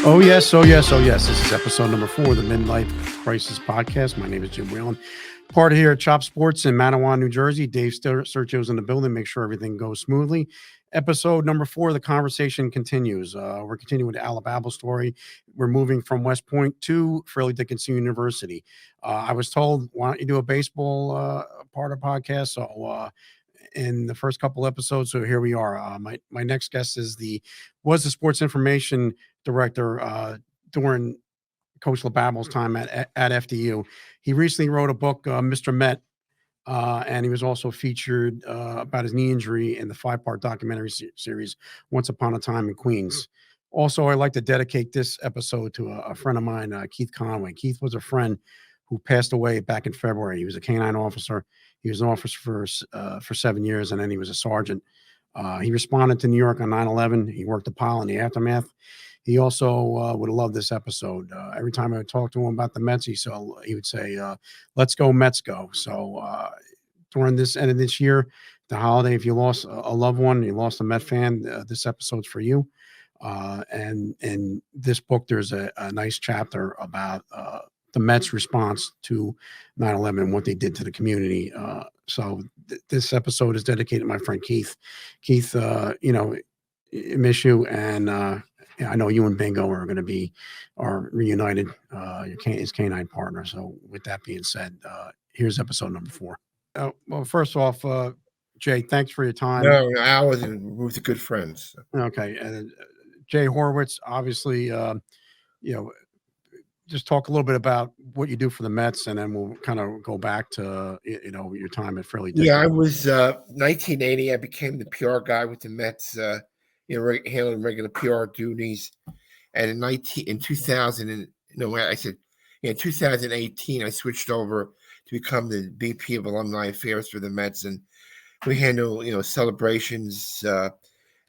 Oh, yes. Oh, yes. Oh, yes. This is episode number 4 of the Midlife Crisis Podcast. My name is Jim Whelan. Part here at Chop Sports in Manawha, New Jersey. Dave Sergio's in the building. Make sure everything goes smoothly. Episode number 4, the conversation continues. We're continuing with the Alabama story. We're moving from West Point to Fairleigh Dickinson University. I was told, why don't you do a baseball part of the podcast? So, in the first couple episodes. So here we are. My next guest was the sports information director during Coach LaBabble's time at FDU. He recently wrote a book, Mr. Met, and he was also featured about his knee injury in the 5-part documentary series, Once Upon a Time in Queens. Also, I'd like to dedicate this episode to a friend of mine, Keith Conway. Keith was a friend who passed away back in February. He was a canine officer. He was an officer for 7 years, and then he was a sergeant. He responded to New York on 9/11. He worked a pile in the aftermath. He also would have loved this episode. Every time I would talk to him about the Mets, he would say, let's go, Mets go. So during this end of this year, the holiday, if you lost a loved one, you lost a Met fan, this episode's for you. And in this book, there's a nice chapter about the Mets' response to 9/11 and what they did to the community. So this episode is dedicated to my friend Keith. Keith, miss you, and I know you and Bingo are reunited. His canine partner. So with that being said, here's episode number 4. Well, first off, Jay, thanks for your time. No, Al was with good friends. Okay, and Jay Horowitz, obviously, just talk a little bit about what you do for the Mets, and then we'll kind of go back to your time at Fairleigh Dickinson. Yeah, I was 1980. I became the PR guy with the Mets, handling regular PR duties. And in 2018, I switched over to become the VP of Alumni Affairs for the Mets, and we handle celebrations,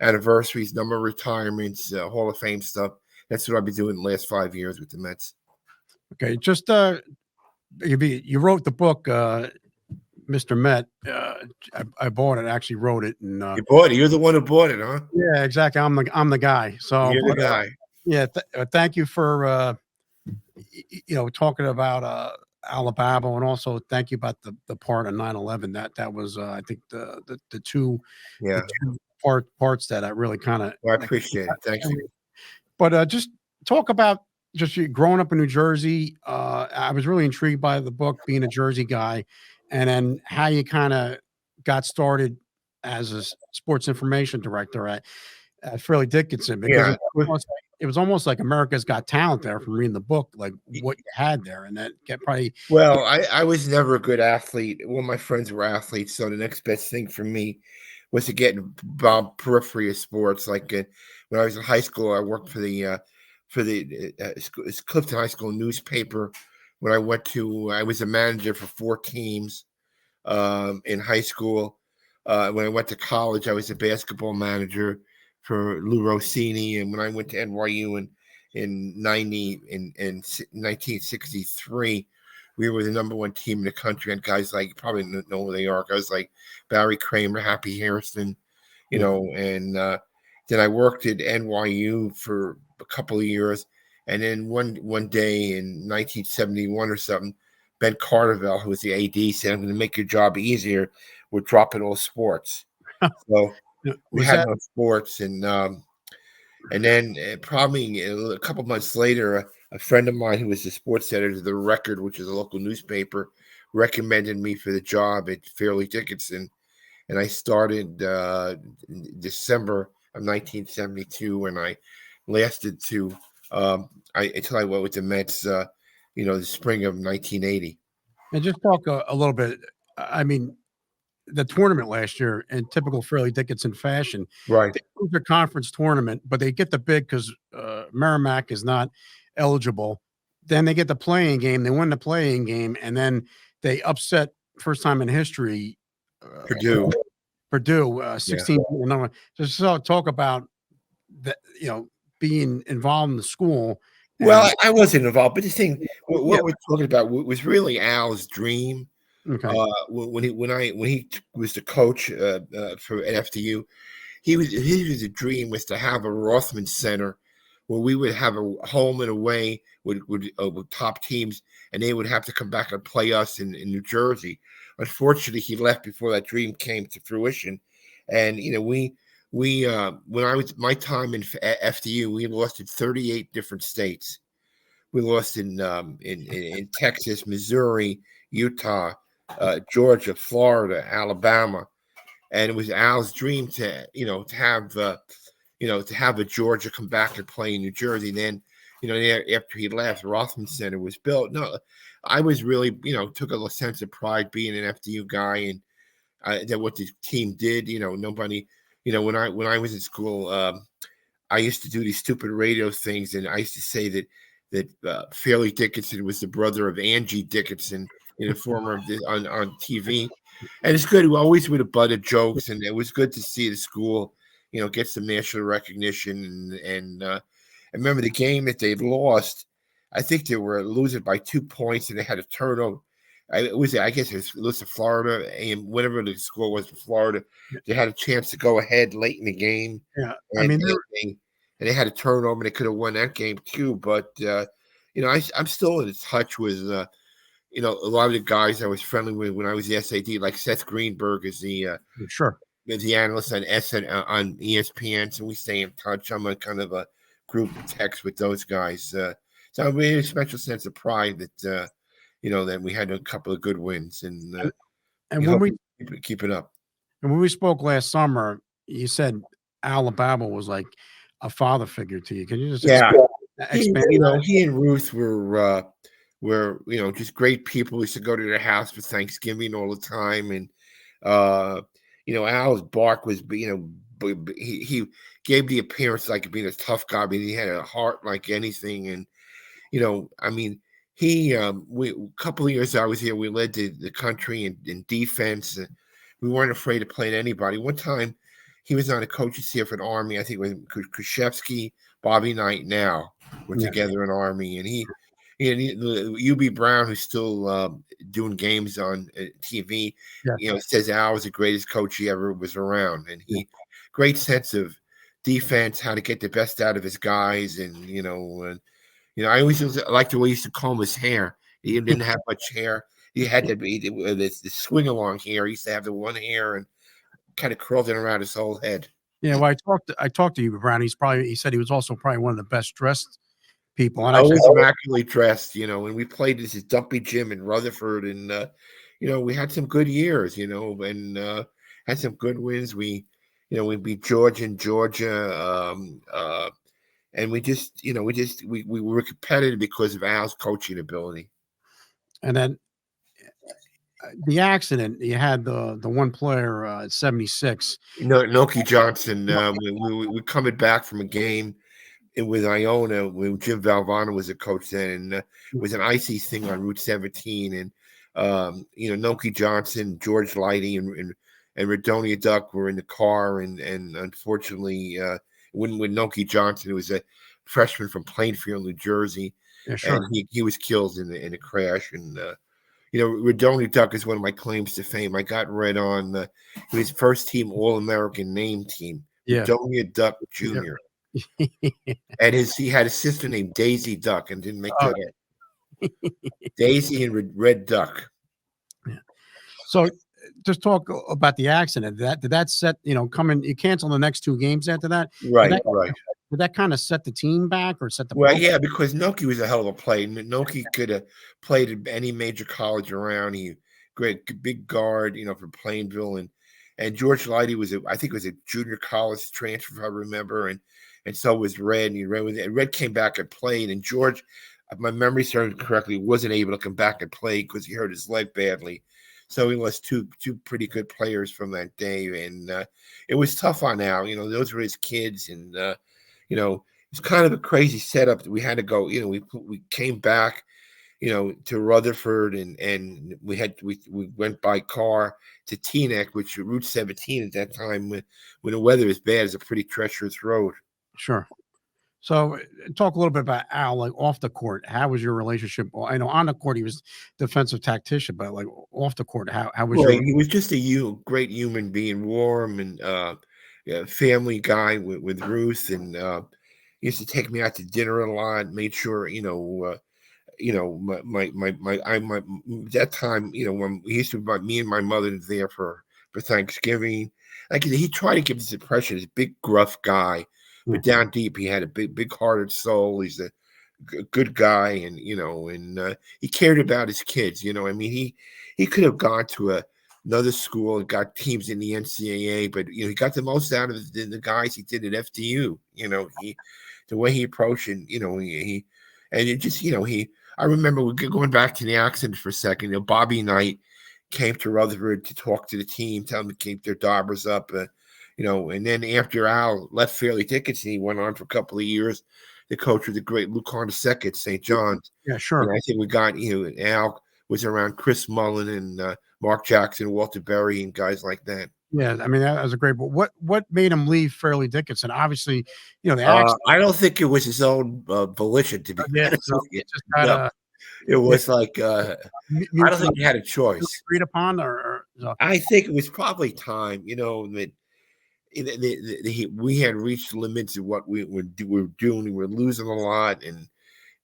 anniversaries, number of retirements, Hall of Fame stuff. That's what I've been doing the last 5 years with the Mets. Okay, just you wrote the book, Mr. Met. I bought it. Actually, wrote it. And you bought it. You're the one who bought it, huh? Yeah, exactly. I'm the guy. So you're the guy. Yeah. Thank you for talking about Alabama, and also thank you about the part of 9/11. That was I think the two parts that I really kind of. Well, I appreciate it. Thank you. But just talk about just you growing up in New Jersey. I was really intrigued by the book, being a Jersey guy, and then how you kind of got started as a sports information director at Fairleigh Dickinson, because it was almost like America's Got Talent there from reading the book, like what you had there, and that probably. Well, I was never a good athlete. Well, my friends were athletes, so the next best thing for me was to get involved periphery of sports. Like when I was in high school, I worked for the Clifton High School newspaper. When I was a manager for 4 teams in high school. When I went to college, I was a basketball manager for Lou Rossini. And when I went to NYU in 1963, we were the number 1 team in the country. And guys like, you probably know who they are. Guys like Barry Kramer, Happy Hairston, and then I worked at NYU for a couple of years. And then one day in 1971 or something, Ben Carterville, who was the AD, said, "I'm going to make your job easier. We're dropping all sports." So we had no sports. And then probably a couple months later, a friend of mine who was the sports editor of The Record, which is a local newspaper, recommended me for the job at Fairleigh Dickinson. And I started in December of 1972, and I lasted to until I went with the Mets, the spring of 1980. And just talk a little bit. I mean, the tournament last year, in typical Fairleigh Dickinson fashion, right? They lose their conference tournament, but they get the bid because Merrimack is not eligible. Then they get the playing game. They win the playing game, and then they upset first time in history. Purdue, 16. Yeah. Just talk about that. Being involved in the school. Well, I wasn't involved, but the thing, what we're talking about was really Al's dream. Okay. When he was the coach for FDU, his dream was to have a Rothman Center where we would have a home and away with top teams, and they would have to come back and play us in New Jersey. Unfortunately, he left before that dream came to fruition, and we when I was my time in FDU, we lost in 38 different states. We lost in Texas, Missouri, Utah, Georgia, Florida, Alabama, and it was Al's dream to have a Georgia come back and play in New Jersey. And then, after he left, Rothman Center was built. No, I was really, took a sense of pride being an FDU guy, and that what the team did. Nobody, when I was in school, I used to do these stupid radio things, and I used to say that Fairleigh Dickinson was the brother of Angie Dickinson, former on TV. And it's good. We always would have butted jokes, and it was good to see the school, get some national recognition. And I remember the game that they lost. I think they were losing by 2 points, and they had a turnover. I guess it was Florida, and whatever the score was for Florida, they had a chance to go ahead late in the game. Yeah, and they had a turnover, and they could have won that game too. But I'm still in touch with a lot of the guys I was friendly with when I was the SAD, like Seth Greenberg is the analyst on on ESPN, so we stay in touch. I'm a kind of a group text with those guys. So I really had a special sense of pride that that we had a couple of good wins, and when we keep it up. And when we spoke last summer, you said Alabama was like a father figure to you. Can you just expand? He and Ruth were just great people. We used to go to their house for Thanksgiving all the time, and Al's bark was he gave the appearance like being a tough guy, but he had a heart like anything. And he a couple of years I was here, we led the country in defense. We weren't afraid of playing anybody. One time, he was on a coaching staff for an Army. I think it was Krzyzewski, Bobby Knight. Now were together in Army, and he UB Brown, who's still doing games on TV. Says Al was the greatest coach he ever was around, and great sense of defense, how to get the best out of his guys, and I always liked the way he used to comb his hair. He didn't have much hair. He had to be the swing along hair. He used to have the one hair and kind of curled it around his whole head. Yeah, well, I talked to you, Brown. He said he was also probably one of the best dressed people. And always immaculately dressed, and we played this dumpy gym in Rutherford, and we had some good years, and had some good wins. We beat Georgia and Georgia, and we were competitive because of Al's coaching ability. And then the accident, you had the one player at 76. Noki Johnson. We were coming back from a game with Iona when Jim Valvano was a coach then, and it was an icy thing on Route 17. And Noki Johnson, George Lighty, and Redonia Duck were in the car, and unfortunately, when Noki Johnson, who was a freshman from Plainfield, New Jersey, and he was killed in a crash. And Redonia Duck is one of my claims to fame. I got read on his first team All-American name team, Redonia Duck Jr. And he had a sister named Daisy Duck, and didn't make that up. Daisy and Red Duck. Yeah. So just talk about the accident. Did that set, you canceled the next 2 games after that? Right. Did that kind of set the team back or set the yeah, because Noki was a hell of a player. Noki could have played at any major college around. He great big guard, for Plainville, and George Lighty was I think it was a junior college transfer, if I remember, and so was Red. And Red came back and played, and George, if my memory serves correctly, wasn't able to come back and play because he hurt his leg badly. So he lost two pretty good players from that day, and it was tough on Al. Those were his kids, and it's kind of a crazy setup that we had to go. We came back, to Rutherford, and we went by car to Teaneck, which Route 17 at that time, when the weather is bad, is a pretty treacherous road. Sure. So talk a little bit about Al, like off the court. How was your relationship? Well, I know on the court he was defensive tactician, but like off the court, how was he was just a great human being, warm and family guy with Ruth, and He used to take me out to dinner a lot. Made sure, my that time, when he used to invite me and my mother there for Thanksgiving. Like he tried to give this impression, this big gruff guy, Yeah. but down deep he had a big hearted soul. He's a good guy, and he cared about his kids. I mean, he could have gone to another school and got teams in the NCAA, but he got the most out of the guys he did at FDU. The way he approached, and he and it just he. I remember going back to the accident for a second. Bobby Knight came to Rutherford to talk to the team, tell them to keep their daubers up. And then after Al left Fairleigh Dickinson, he went on for a couple of years. The coach was the great Luke Hornacek at St. John's. Yeah, sure. And I think we got, Al was around Chris Mullen and Mark Jackson, Walter Berry, and guys like that. Yeah, I mean, that was a great book. What made him leave Fairleigh Dickinson? Obviously, the accident. I don't think it was his own volition, to be honest So with you. it just had It was like I don't think he had a choice. agreed upon, or I think it was probably time, that we had reached limits of what we were doing. We were losing a lot, and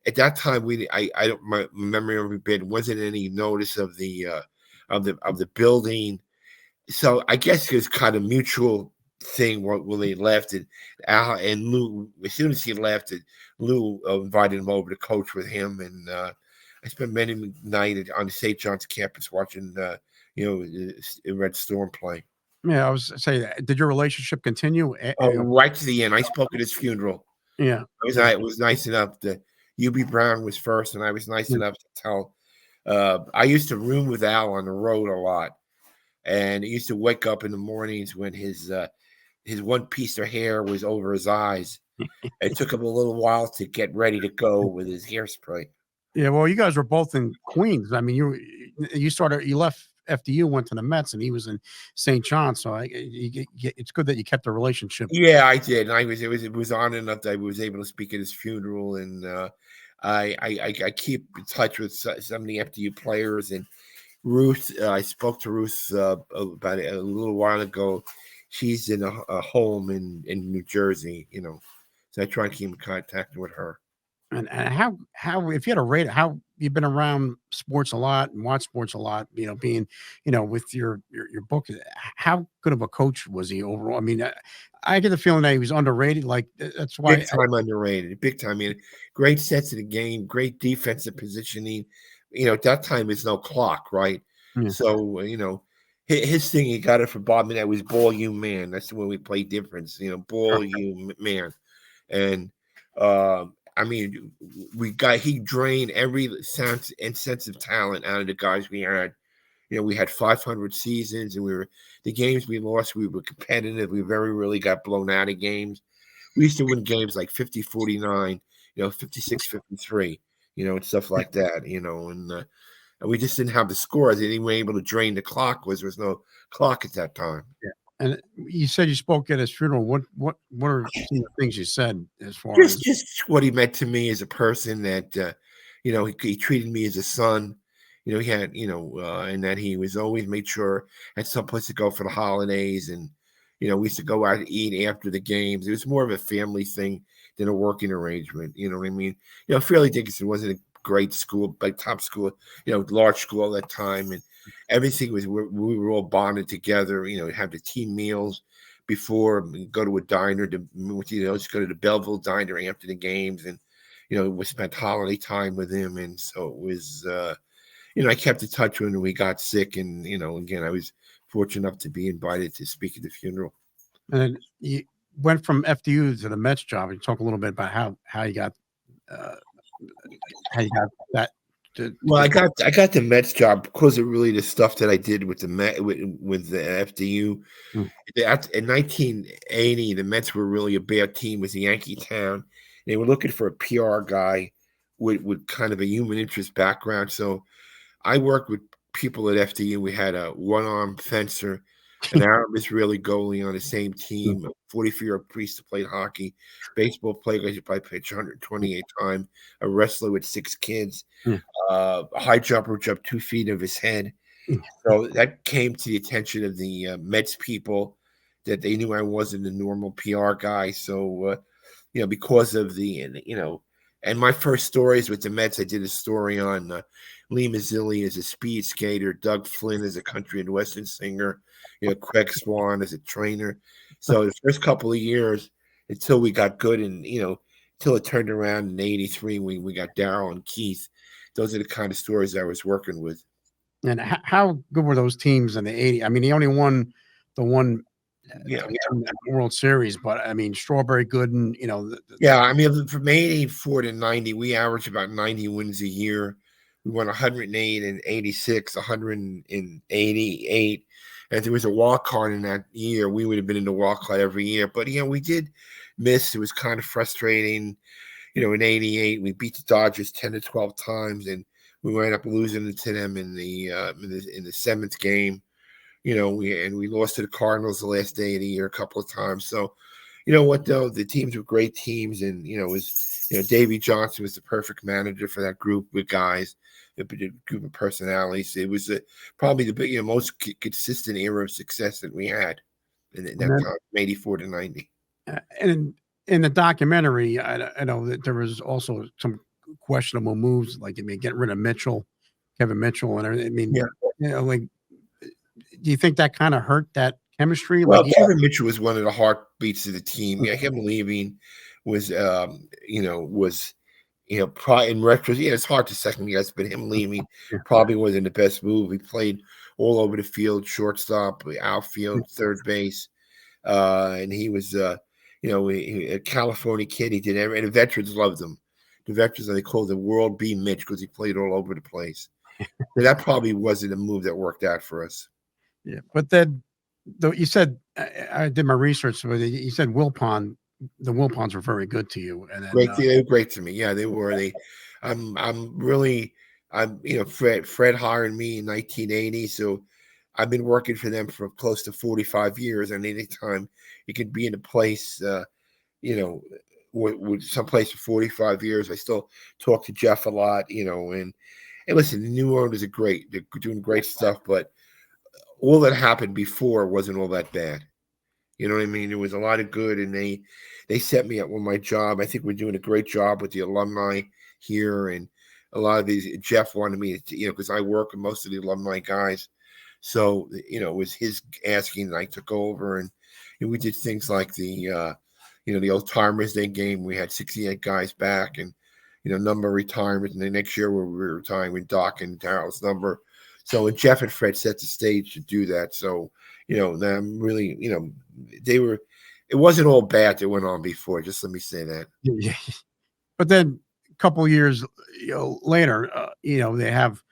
at that time, I don't, my memory of it wasn't any notice of the building. So I guess it was kind of mutual thing when they left, and Al and Lou. As soon as he left, Lou invited him over to coach with him, and I spent many nights on the St. John's campus watching, Red Storm play. yeah, I was saying, did your relationship continue? Right to the end. I spoke at his funeral. Yeah, It was nice enough that UB Brown was first, and I was nice enough to tell. I used to room with Al on the road a lot, and he used to wake up in the mornings when his one piece of hair was over his eyes. It took him a little while to get ready to go with his hairspray. Yeah, well, you guys were both in Queens. I mean, you left FDU, went to the Mets, and he was in St. John. So it's good that you kept the relationship. Yeah, I did. And it was on enough that I was able to speak at his funeral, and I keep in touch with some of the FDU players. And Ruth, I spoke to Ruth about a little while ago. She's in a home in New Jersey, so I try to keep in contact with her. And how if you had to rate it, how you've been around sports a lot and watched sports a lot, being with your book, how good of a coach was he overall? I mean, I get the feeling that he was underrated. Like that's why Big time underrated. Big time. I mean, great sense of the game, great defensive positioning. At that time there's no clock, right? Yeah. So his thing, he got it from Bob, and that was ball you man. That's the way we play difference. Ball you man, and I mean, he drained every sense of talent out of the guys we had. We had 500 seasons, and the games we lost, we were competitive. We very rarely got blown out of games. We used to win games like 50-49, 56-53, and stuff like that, and we just didn't have the scores. They were able to drain the clock. There was no clock at that time. Yeah. And you said you spoke at his funeral. What are some of the things you said as far as just what he meant to me as a person? That he treated me as a son. He had and that he was always made sure had someplace to go for the holidays, and we used to go out and eat after the games. It was more of a family thing than a working arrangement. You know what I mean? Fairleigh Dickinson wasn't a great school, like top school, large school at that time, and everything was we were all bonded together. Have the team meals before, go to a diner just go to the Belleville diner after the games, and we spent holiday time with him, and so it was I kept in touch with him when we got sick, and again I was fortunate enough to be invited to speak at the funeral. And then you went from FDU to the Mets job. You talk a little bit about how you got that. Well, I got the Mets job because of really the stuff that I did with the with the FDU. In 1980, the Mets were really a bad team. It was a Yankee town. They were looking for a PR guy with kind of a human interest background. So I worked with people at FDU. We had a one-arm fencer, an Arab Israeli goalie on the same team, a 44-year-old priest who played hockey, baseball player who pitched 128 times, a wrestler with 6 kids, a high jumper who jumped 2 feet of his head. So that came to the attention of the Mets people, that they knew I wasn't a normal PR guy. So because of and my first stories with the Mets, I did a story on Lee Mazzilli as a speed skater, Doug Flynn as a country and western singer, Craig Swan as a trainer. So the first couple of years until we got good and, until it turned around in 83 when we got Darryl and Keith, those are the kind of stories I was working with. And how good were those teams in the '80s? I mean, he only won the one World Series, but I mean, Strawberry Gooden, I mean, from 84 to 90, we averaged about 90 wins a year. We won 108 and 86, 188. And if there was a wild card in that year, we would have been in the wild card every year. But, we did miss. It was kind of frustrating. In 88, we beat the Dodgers 10 to 12 times, and we wound up losing to them in the seventh game. We lost to the Cardinals the last day of the year a couple of times. So, what though, the teams were great teams, and Davey Johnson was the perfect manager for that group with guys, a group of personalities. It was probably the most consistent era of success that we had in that time, from 84 to 90. And in the documentary, I know that there was also some questionable moves, like getting rid of Kevin Mitchell, and I mean, do you think that kind of hurt that chemistry? Well, Kevin Mitchell was one of the heartbeats of the team. Him leaving was, probably in retrospect, it's hard to second guess, but him leaving probably wasn't the best move. He played all over the field, shortstop, outfield, third base, and he was, a California kid. He did everything, and the veterans loved him. The veterans, they called him World B. Mitch because he played all over the place. So that probably wasn't a move that worked out for us. Yeah, but then you said, I did my research, but you said the Wilpons were very good to you, and then, they were great to me. Yeah, they were. Fred hired me in 1980, so I've been working for them for close to 45 years. And anytime you could be in a place, with someplace for 45 years, I still talk to Jeff a lot, and listen, the new owners are great. They're doing great stuff, but all that happened before wasn't all that bad. You know what I mean? There was a lot of good, and they set me up with my job. I think we're doing a great job with the alumni here, and a lot of these. Jeff wanted me to, because I work with most of the alumni guys, so it was his asking, and I took over, and we did things like the old Timers Day game. We had 68 guys back, and number of retirement, and the next year we were retiring with Doc and Daryl's number. So when Jeff and Fred set the stage to do that, so them really, it wasn't all bad that went on before. Just let me say that. Yeah. But then a couple of years later, they have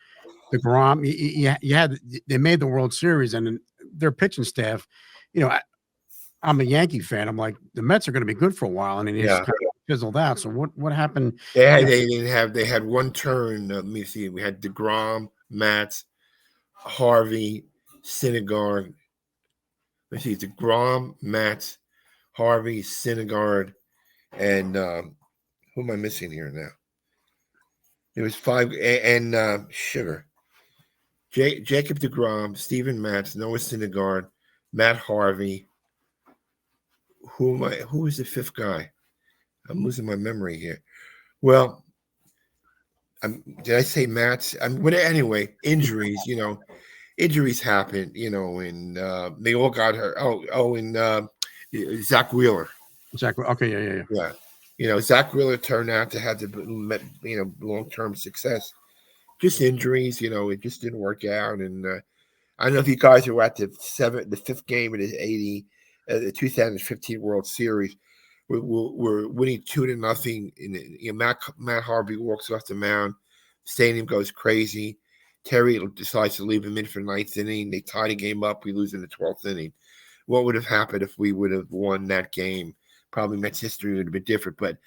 the Grom. They made the World Series, and their pitching staff. I'm a Yankee fan. I'm like, the Mets are going to be good for a while, and it just kind of fizzled out. So what happened? They had one turn. Let me see. We had DeGrom, Matz, Harvey, Syndergaard. Let's see, DeGrom, Matz, Harvey, Syndergaard, and who am I missing here now? It was five, and Sugar. Jacob DeGrom, Steven Matz, Noah Syndergaard, Matt Harvey. Who is the fifth guy? I'm losing my memory here. Well, did I say Matz? Anyway, injuries, injuries happen, and they all got hurt. And Zach Wheeler. Exactly. Okay. Yeah. Zach Wheeler turned out to have the, long-term success. Just injuries, it just didn't work out. And I don't know if you guys were at the fifth game of the 2015 World Series. We're winning 2-0. And Matt Harvey walks off the mound. Stadium goes crazy. Terry decides to leave him in for the ninth inning. They tie the game up. We lose in the 12th inning. What would have happened if we would have won that game? Probably Mets history would have been different. But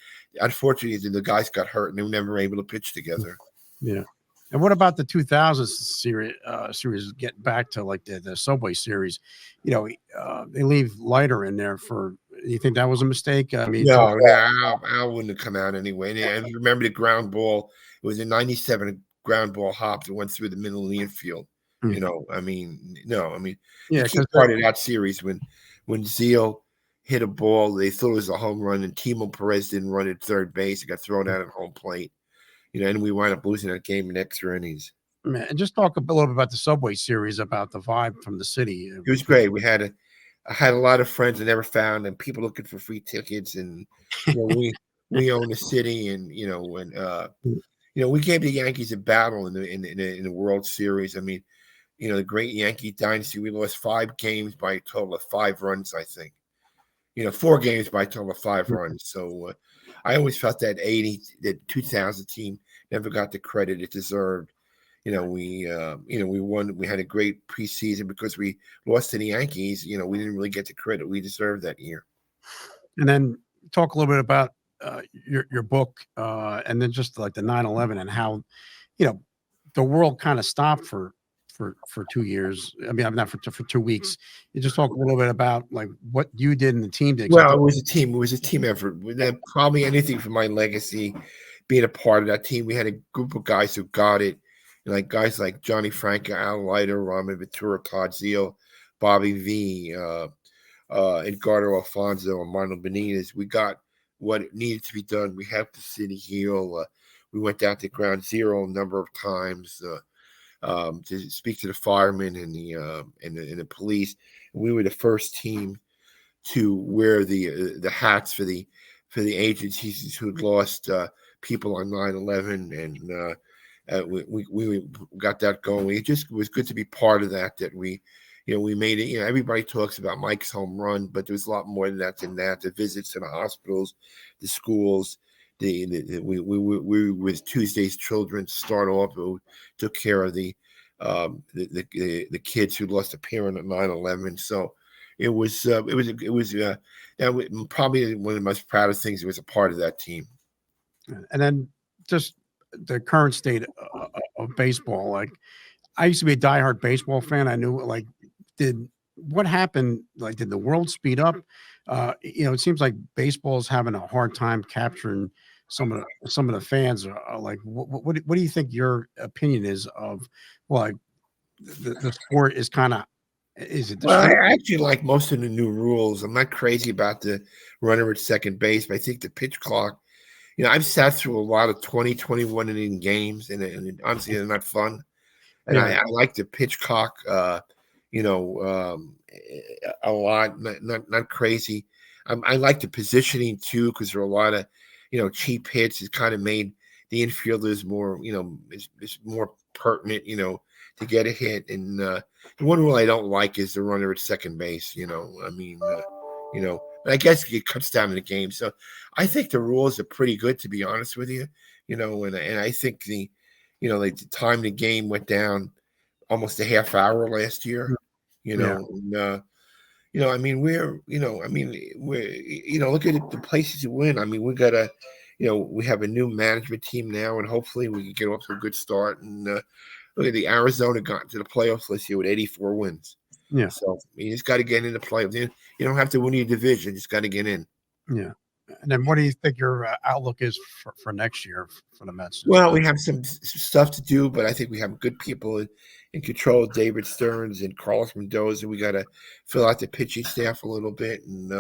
unfortunately, the guys got hurt and they were never able to pitch together. Yeah. And what about the 2000s series? Get back to like the Subway series. They leave Leiter in there for. You think that was a mistake? I mean, no, Al wouldn't have come out anyway. And remember the ground ball? It was a 97 ground ball hop that went through the middle of the infield. He part of that series when Zeal, hit a ball. They thought it was a home run, and Timo Perez didn't run at third base. It got thrown out at home plate. And we wound up losing that game in extra innings. Man, and just talk a little bit about the Subway Series, about the vibe from the city. It was great. I had a lot of friends I never found, and people looking for free tickets. And we own the city, and we gave the Yankees a battle in the World Series. I mean, the great Yankee dynasty. We lost 5 games by a total of 5 runs, I think. 4 games by a total of 5 runs. So I always felt that 2000 team never got the credit it deserved. We won. We had a great preseason because we lost to the Yankees. We didn't really get the credit we deserved that year. And then talk a little bit about your book, and then just like the 9/11 and how, the world kind of stopped for 2 years. I mean, I'm not for 2 weeks. You just talk a little bit about like what you did and the team did. Well, it was a team. It was a team effort. Probably anything for my legacy, being a part of that team. We had a group of guys who got it. Guys like Johnny Franco, Al Leiter, Ramen Ventura, Todd Zeal, Bobby V, Edgardo Alfonso, and Manuel Benitez. We got what needed to be done. We helped the city heal. We went down to ground zero a number of times to speak to the firemen and the police. We were the first team to wear the hats for the agencies who had lost people on 9/11, and we got that going. It was good to be part of that. That we made it. Everybody talks about Mike's home run, but there was a lot more than that. The visits to the hospitals, the schools. We with Tuesday's Children to start off. We took care of the kids who lost a parent at 9/11. So it was probably one of the most proudest things. It was a part of that team. And then just the current state of baseball. Like, I used to be a diehard baseball fan. I knew, like, what happened? Like, did the world speed up? It seems like baseball is having a hard time capturing some of the fans. Are like, what do you think your opinion is of, like, the sport is kind of, is it? Well, I actually like most of the new rules. I'm not crazy about the runner at second base, but I think the pitch clock. I've sat through a lot of 20, 21 inning games, and honestly, they're not fun. And I like the pitch clock, a lot. Not crazy. I like the positioning too, because there are a lot of, cheap hits. It's kind of made the infielders more, it's more pertinent, to get a hit. And the one rule I don't like is the runner at second base. I guess it cuts down to the game. So I think the rules are pretty good, to be honest with you. And I think the time the game went down almost a half hour last year. We're look at the places you win. I mean, we got we have a new management team now, and hopefully we can get off to a good start. And look at the Arizona got to the playoffs this year with 84 wins. Yeah. So you just got to get in the playoffs. You don't have to win your division; you just got to get in. Yeah. And then, what do you think your outlook is for next year for the Mets? Well, we have some stuff to do, but I think we have good people in control. David Stearns and Carlos Mendoza. We got to fill out the pitching staff a little bit, and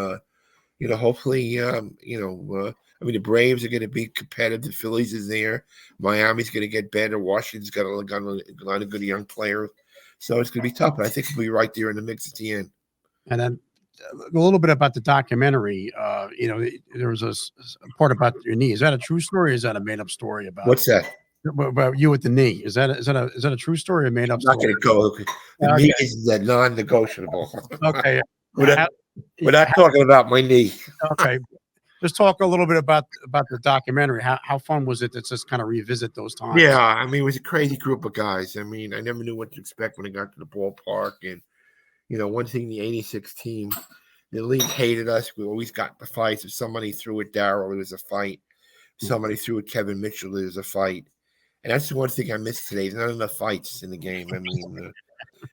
hopefully, the Braves are going to be competitive. The Phillies is there. Miami's going to get better. Washington's got a lot of good young players, so it's going to be tough. But I think we'll be right there in the mix at the end. And then a little bit about the documentary. There was a part about your knee. Is that a true story? Or is that a made up story about what's that? About you with the knee? Is that a true story or made up? I'm not going to go. The knee is a non-negotiable. Okay. We're not talking about my knee. Okay. Just talk a little bit about the documentary. How fun was it to just kind of revisit those times? Yeah, I mean, it was a crazy group of guys. I mean, I never knew what to expect when I got to the ballpark. And one thing, the '86 team, the league hated us. We always got the fights. If somebody threw at Darryl, it was a fight. If somebody threw at Kevin Mitchell, it was a fight. And that's the one thing I miss today. There's not enough fights in the game.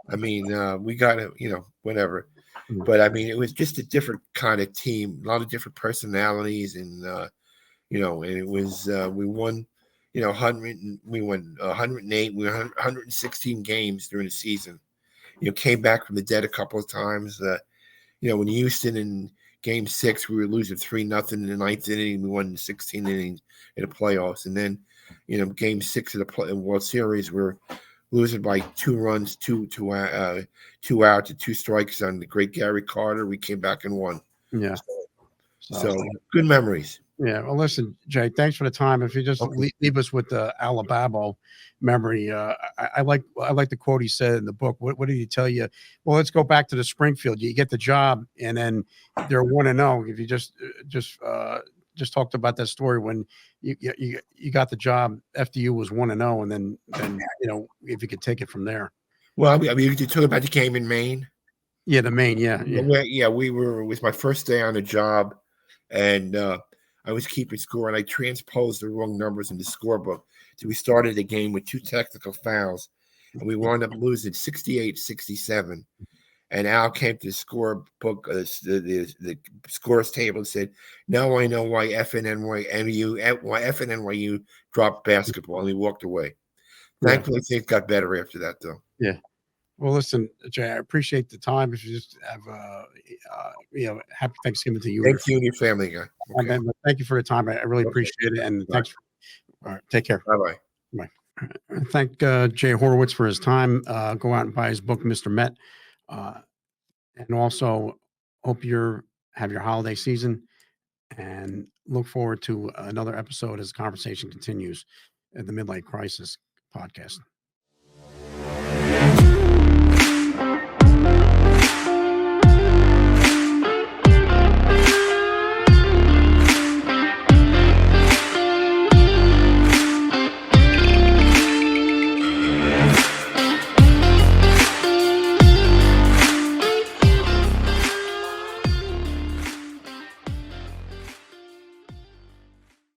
We got to, whatever. But I mean, it was just a different kind of team, a lot of different personalities, and and it was we won, 100. We won 108. We won 116 games during the season. Came back from the dead a couple of times. When Houston and Game 6, we were losing 3-0 in the ninth inning. We won 16 innings in the playoffs. And then, Game 6 of the World Series, we're losing by 2 runs, two outs, and 2 strikes on the great Gary Carter. We came back and won. Yeah. So good memories. Yeah. Well, listen, Jay, thanks for the time. If you just leave us with the Alabama memory, I like the quote he said in the book. What did he tell you? Well, let's go back to the Springfield. You get the job, and then they're 1-0. If you just talked about that story when you got the job, FDU was 1-0, and then if you could take it from there. Well, I mean, you talk about the game in Maine. Yeah, the Maine. Yeah. We were. It was my first day on the job, and I was keeping score, and I transposed the wrong numbers in the scorebook. So we started the game with 2 technical fouls, and we wound up losing 68-67. And Al came to the scorebook, the scores table, and said, "Now I know why FNNYU dropped basketball," and we walked away. Thankfully, things got better after that, though. Yeah. Well, listen, Jay, I appreciate the time. If you just have, happy Thanksgiving to you. Thank you and your family, guy. Okay. Thank you for the time. I really appreciate it. And thanks. All right. Take care. Bye-bye. Bye. Thank Jay Horowitz for his time. Go out and buy his book, Mr. Met. And also hope have your holiday season, and look forward to another episode as the conversation continues at the Midlife Crisis Podcast.